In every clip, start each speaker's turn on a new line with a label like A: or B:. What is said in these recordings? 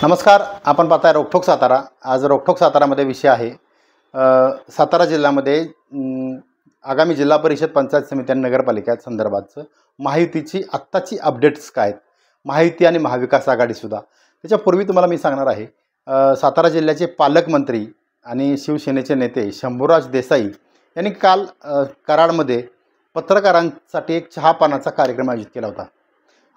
A: नमस्कार. आपण पाहताय रोखोक सातारा. आज रोखोक सातारामध्ये विषय आहे सातारा जिल्ह्यामध्ये आगामी जिल्हा परिषद पंचायत समिती आणि नगरपालिका संदर्भातचं महायुतीची आत्ताची अपडेट्स काय आहेत. महायुती आणि महाविकास आघाडीसुद्धा. त्याच्यापूर्वी तुम्हाला मी सांगणार आहे, सातारा जिल्ह्याचे पालकमंत्री आणि शिवसेनेचे नेते शंभूराज देसाई यांनी काल कराडमध्ये पत्रकारांसाठी एक चहापानाचा कार्यक्रम आयोजित केला होता.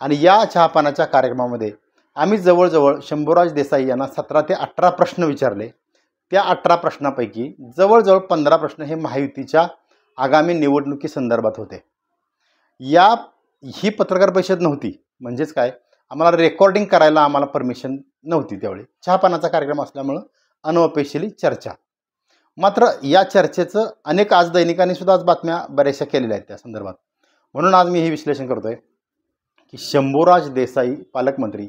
A: आणि या चहापानाच्या कार्यक्रमामध्ये आम्ही जवळजवळ शंभूराज देसाई यांना 17 ते 18 प्रश्न विचारले. त्या 18 प्रश्नांपैकी जवळजवळ 15 प्रश्न हे महायुतीच्या आगामी निवडणुकीसंदर्भात होते. ही पत्रकार परिषद नव्हती, म्हणजेच काय, आम्हाला रेकॉर्डिंग करायला आम्हाला परमिशन नव्हती. त्यावेळी चहापानाचा कार्यक्रम असल्यामुळं अनऑफिशियली चर्चा. मात्र या चर्चेचं अनेक आज दैनिकांनी सुद्धा आज बातम्या बऱ्याचशा केलेल्या आहेत त्या संदर्भात. म्हणून आज मी हे विश्लेषण करतो आहे की शंभूराज देसाई पालकमंत्री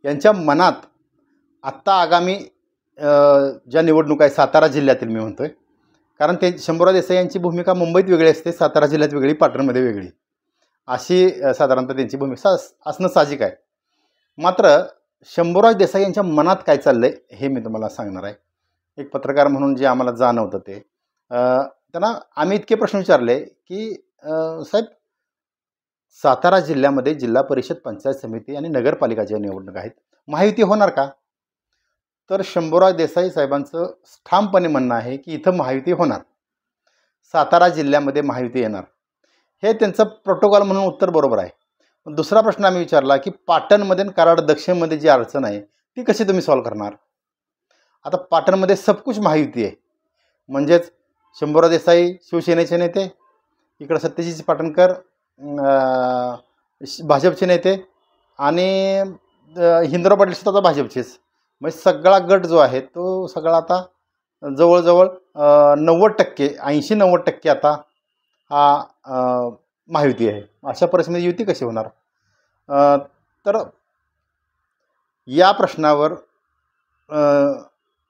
A: यांच्या मनात आत्ता आगामी ज्या निवडणूक आहे सातारा जिल्ह्यातील, मी म्हणतो आहे, कारण ते शंभूराज देसाई यांची भूमिका मुंबईत वेगळी असते, सातारा जिल्ह्यात वेगळी, पाटणमध्ये वेगळी, अशी साधारणतः त्यांची भूमिका असणं साहजिक आहे. मात्र शंभूराज देसाई यांच्या मनात काय चाललं आहे हे मी तुम्हाला सांगणार आहे. एक पत्रकार म्हणून जे आम्हाला जाणवतं ते, त्यांना आम्ही इतके प्रश्न विचारले की साहेब, सातारा जिल्ह्यामध्ये जिल्हा परिषद पंचायत समिती आणि नगरपालिकाच्या निवडणूक आहेत, महायुती होणार का? तर शंभूराज देसाई साहेबांचं ठामपणे म्हणणं आहे की इथं महायुती होणार, सातारा जिल्ह्यामध्ये महायुती येणार. हे त्यांचं प्रोटोकॉल म्हणून उत्तर बरोबर आहे. दुसरा प्रश्न आम्ही विचारला की पाटणमध्ये आणि कराड दक्षिणमध्ये जी अडचण आहे ती कशी तुम्ही सॉल्व्ह करणार? आता पाटणमध्ये सबकुछ महायुती आहे, म्हणजेच शंभूराज देसाई शिवसेनेचे नेते, इकडं सत्यजित पाटणकर भाजपचे नेते आणि हिंदराव पाटील सुद्धा भाजपचेच. म्हणजे सगळा गट जो आहे तो सगळा आता जवळजवळ 90% 80-90% आता हा महायुती आहे. अशा परिस्थितीमध्ये युती कशी होणार? तर या प्रश्नावर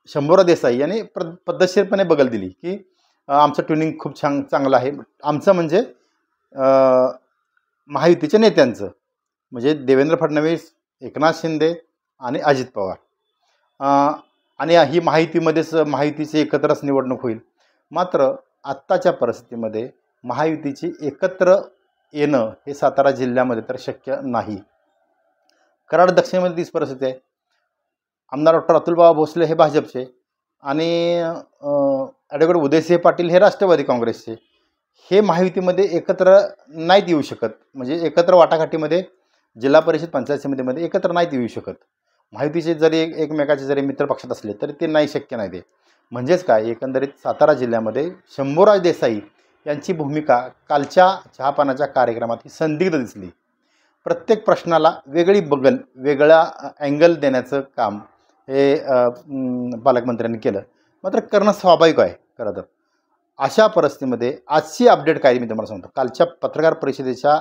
A: शंभूराज देसाई यांनी पद्धतशीरपणे बगल दिली की आमचं ट्युनिंग खूप चांगलं आहे. आमचं म्हणजे महायुतीच्या नेत्यांचं, म्हणजे देवेंद्र फडणवीस, एकनाथ शिंदे आणि अजित पवार, आणि ही महायुतीचे एकत्रच निवडणूक होईल. मात्र आत्ताच्या परिस्थितीमध्ये महायुतीची एकत्र येणं हे सातारा जिल्ह्यामध्ये तर शक्य नाही. कराड दक्षिणमध्ये तीच परिस्थिती आहे. आमदार डॉक्टर अतुलबाबा भोसले हे भाजपचे आणि ॲडव्होकेट उदयसिंह पाटील हे राष्ट्रवादी काँग्रेसचे. हे महायुतीमध्ये एकत्र नाहीत येऊ शकत, म्हणजे एकत्र वाटाघाटीमध्ये जिल्हा परिषद पंचायत समितीमध्ये एकत्र नाहीत येऊ शकत. महायुतीचे जरी एकमेकाचे जरी मित्रपक्षात असले तरी ते नाही, शक्य नाही ते. म्हणजेच काय, एकंदरीत सातारा जिल्ह्यामध्ये शंभूराज देसाई यांची भूमिका कालच्या चहापानाच्या कार्यक्रमात ही संदिग्ध दिसली. प्रत्येक प्रश्नाला वेगळी बगल, वेगळा अँगल देण्याचं काम हे पालकमंत्र्यांनी केलं. मात्र करणं स्वाभाविक आहे खरं तर. अशा परिस्थितीमध्ये आजची अपडेट काय मी तुम्हाला सांगतो. कालच्या पत्रकार परिषदेच्या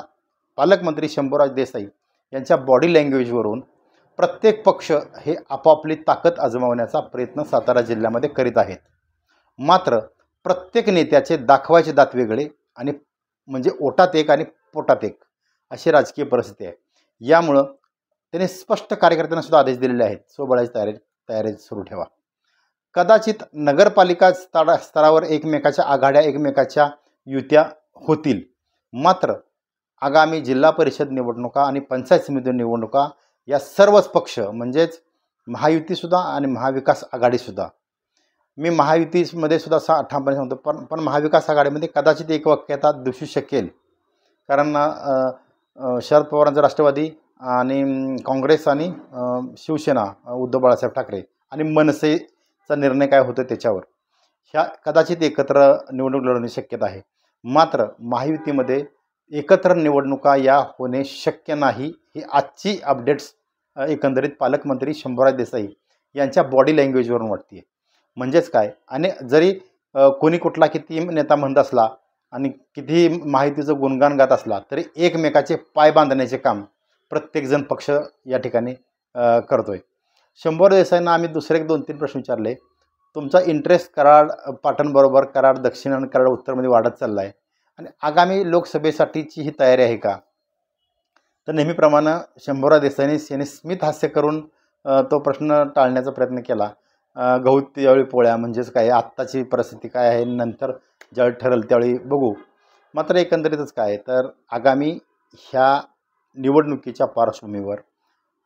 A: पालकमंत्री शंभूराज देसाई यांच्या बॉडी लँग्वेजवरून प्रत्येक पक्ष हे आपापली ताकद आजमावण्याचा प्रयत्न सातारा जिल्ह्यामध्ये करीत आहेत. मात्र प्रत्येक नेत्याचे दाखवायचे दात वेगळे, आणि म्हणजे ओटात एक आणि पोटात एक अशी राजकीय परिस्थिती आहे. यामुळं त्याने स्पष्ट कार्यकर्त्यांना सुद्धा आदेश दिलेले आहेत, सोबळाची तयारी सुरू ठेवा. कदाचित नगरपालिका स्तरावर एकमेकाच्या आघाड्या, एकमेकाच्या युत्या होतील. मात्र आगामी जिल्हा परिषद निवडणुका आणि पंचायत समिती निवडणुका या सर्वच पक्ष, म्हणजेच महायुतीसुद्धा आणि महाविकास आघाडीसुद्धा, मी महायुतीमध्ये सुद्धा ठामपणे सांगतो, पण महाविकास आघाडीमध्ये कदाचित एकवाक्यता दिसू शकेल. कारण शरद पवारांचा राष्ट्रवादी आणि काँग्रेस आणि शिवसेना उद्धव बाळासाहेब ठाकरे आणि मनसेचा निर्णय काय होतो त्याच्यावर ह्या कदाचित एकत्र निवडणूक लढवण्याची शक्यता आहे. मात्र महायुतीमध्ये एकत्र निवडणुका या होणे शक्य नाही, ही आजची अपडेट्स एकंदरीत पालकमंत्री शंभूराज देसाई यांच्या बॉडी लँग्वेजवरून वाटते. म्हणजेच काय, आणि जरी कोणी कुठला किती नेता म्हणत असला आणि कितीही महायुतीचं गुणगान गात असला तरी एकमेकाचे पाय बांधण्याचे काम प्रत्येकजण पक्ष या ठिकाणी करतोय. शंभूराज देसाईंना आम्ही दुसरे 2-3 प्रश्न विचारले. तुमचा इंटरेस्ट कराड पाटणबरोबर कराड दक्षिण आणि कराड उत्तरमध्ये वाढत चालला आहे, आणि आगामी लोकसभेसाठीची ही तयारी आहे का? तर नेहमीप्रमाणे शंभूराज देसाईंनी स्मित हास्य करून तो प्रश्न टाळण्याचा प्रयत्न केला. गहू त्यावेळी पोळ्या म्हणजेच काय, आत्ताची परिस्थिती काय आहे, नंतर ज्यावेळी ठरेल त्यावेळी बघू. मात्र एकंदरीतच काय तर आगामी ह्या निवडणुकीच्या पार्श्वभूमीवर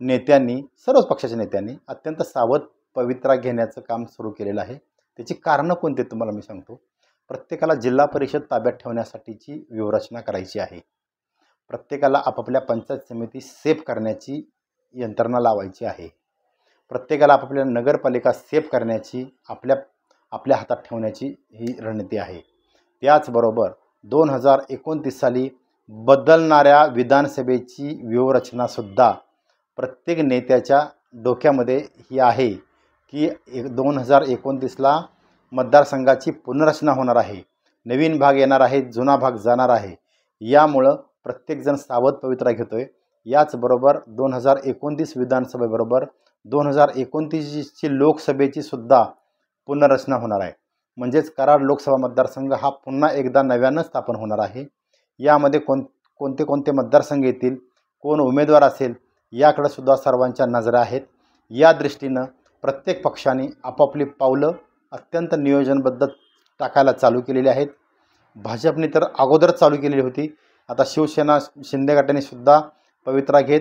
A: नेत्यांनी, सर्वच पक्षाच्या नेत्यांनी अत्यंत सावध पवित्रा घेण्याचं काम सुरू केलेलं आहे. त्याची कारणं कोणती तुम्हाला मी सांगतो. प्रत्येकाला जिल्हा परिषद ताब्यात ठेवण्यासाठीची व्यूहरचना करायची आहे. प्रत्येकाला आपापल्या पंचायत समिती सेफ करण्याची यंत्रणा लावायची आहे. प्रत्येकाला आपापल्या नगरपालिका सेफ करण्याची आपल्या हातात ठेवण्याची ही रणनीती आहे. त्याचबरोबर 2029 साली बदलणाऱ्या विधानसभेची व्यूहरचनासुद्धा प्रत्येक नेत्याच्या डोक्यामध्ये ही आहे की 2029ला मतदारसंघाची पुनर्रचना होणार आहे. नवीन भाग येणार आहे, जुना भाग जाणार आहे. यामुळं प्रत्येकजण सावध पवित्रा घेतो आहे. याचबरोबर 2029 विधानसभेबरोबर 2029ची लोकसभेची सुद्धा पुनर्रचना होणार आहे. म्हणजेच कराड लोकसभा मतदारसंघ हा पुन्हा एकदा नव्यानं स्थापन होणार आहे. यामध्ये कोणते मतदारसंघ येतील, कोण उमेदवार असेल, याकडे सुद्धा सर्वांच्या नजरा आहेत. या दृष्टीनं प्रत्येक पक्षाने आपापली पावलं अत्यंत नियोजनबद्ध टाकायला चालू केलेली आहेत. भाजपने तर अगोदरच चालू केलेली होती. आता शिवसेना शिंदे गटाने सुद्धा पवित्रा घेत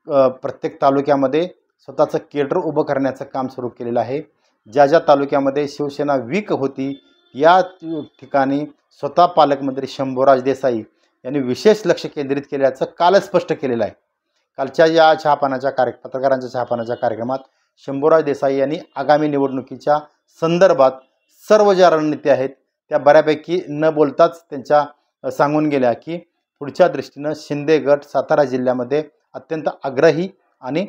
A: प्रत्येक तालुक्यामध्ये स्वतःचं केडर उभं करण्याचं काम सुरू केलेलं आहे. ज्या तालुक्यामध्ये शिवसेना वीक होती या ठिकाणी स्वतः पालकमंत्री शंभूराज देसाई यांनी विशेष लक्ष केंद्रित केल्याचं कालच स्पष्ट केलेलं आहे. कालच्या या पत्रकारांच्या चहापानाच्या कार्यक्रमात शंभूराज देसाई यांनी आगामी निवडणुकीच्या संदर्भात सर्व ज्या रणनीती आहेत त्या बऱ्यापैकी न बोलताच त्यांच्या सांगून गेल्या की पुढच्या दृष्टीनं शिंदे गट सातारा जिल्ह्यामध्ये अत्यंत आग्रही आणि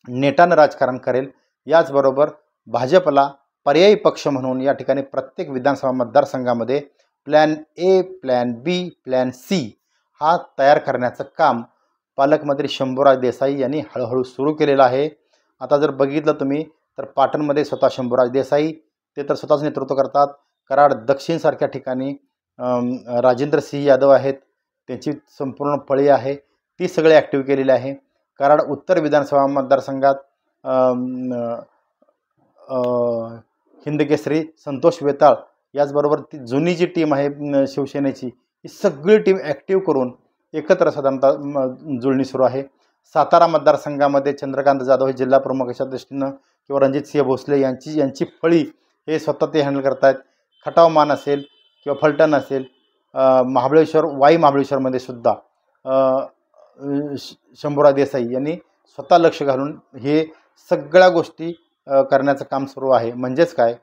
A: नेटानं राजकारण करेल. याचबरोबर भाजपला पर्यायी पक्ष म्हणून या ठिकाणी प्रत्येक विधानसभा मतदारसंघामध्ये plan A, plan B, plan C हा तयार करण्याचं काम पालकमंत्री शंभूराज देसाई यांनी हळूहळू सुरू केलेलं आहे. आता जर बघितलं तुम्ही तर पाटणमध्ये स्वतः शंभूराज देसाई ते तर स्वतःच नेतृत्व करतात. कराड दक्षिणसारख्या ठिकाणी राजेंद्र सिंह यादव आहेत, त्यांची संपूर्ण फळी आहे, ती सगळे ॲक्टिव्ह केलेली आहे. कराड उत्तर विधानसभा मतदारसंघात हिंदकेसरी संतोष वेताळ, याचबरोबर ती जुनी जी टीम आहे शिवसेनेची, ही सगळी टीम ॲक्टिव्ह करून एकत्र साधारणतः जुळणी सुरू आहे. सातारा मतदारसंघामध्ये चंद्रकांत जाधव हे जिल्हा प्रमुखाच्या दृष्टीनं किंवा रणजितसिंह भोसले यांची फळी हे स्वतः ते हँडल करत आहेत. खटाव मान असेल किंवा फलटण असेल, महाबळेश्वरमध्ये सुद्धा शंभूराज देसाई यांनी स्वतः लक्ष घालून हे सगळ्या गोष्टी करण्याचं काम सुरू आहे. म्हणजेच काय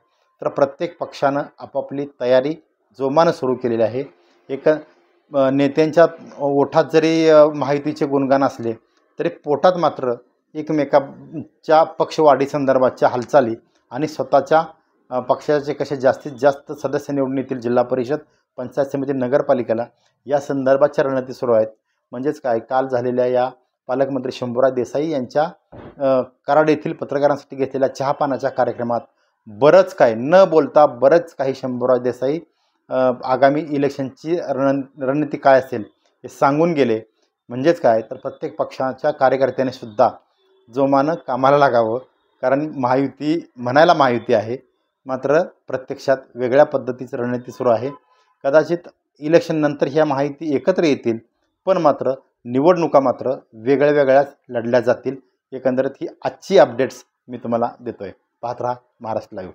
A: तर प्रत्येक पक्षानं आपापली तयारी जोमानं सुरू केलेली आहे. एक नेत्यांच्या ओठात जरी माहितीचे गुणगान असले तरी पोटात मात्र एकमेकाच्या पक्षवाढी संदर्भाच्या हालचाली आणि स्वतःच्या पक्षाचे कसे जास्तीत जास्त सदस्य निवडून येतील जिल्हा परिषद, पंचायत समिती, नगरपालिकेला, या संदर्भाच्या रणनीती सुरू आहेत. म्हणजेच काय, काल झालेल्या या पालकमंत्री शंभूराज देसाई यांच्या कराड येथील पत्रकारांसाठी घेतलेल्या चहापानाच्या कार्यक्रमात बरंच काय न बोलता बरंच काही शंभूराज देसाई आगामी इलेक्शनची रणनीती काय असेल हे सांगून गेले. म्हणजेच काय तर प्रत्येक पक्षाच्या कार्यकर्त्याने सुद्धा जोमानं कामाला लागावं. कारण महायुती म्हणायला महायुती आहे, मात्र प्रत्यक्षात वेगळ्या पद्धतीची रणनीती सुरू आहे. कदाचित इलेक्शन नंतर ह्या महायुती एकत्र येतील, पण मात्र निवडणुका मात्र वेगळ्याच लढल्या जातील. एकंदरीत ही आजची अपडेट्स मी तुम्हाला देतोय. पाहत राहा महाराष्ट्र लाईव्ह.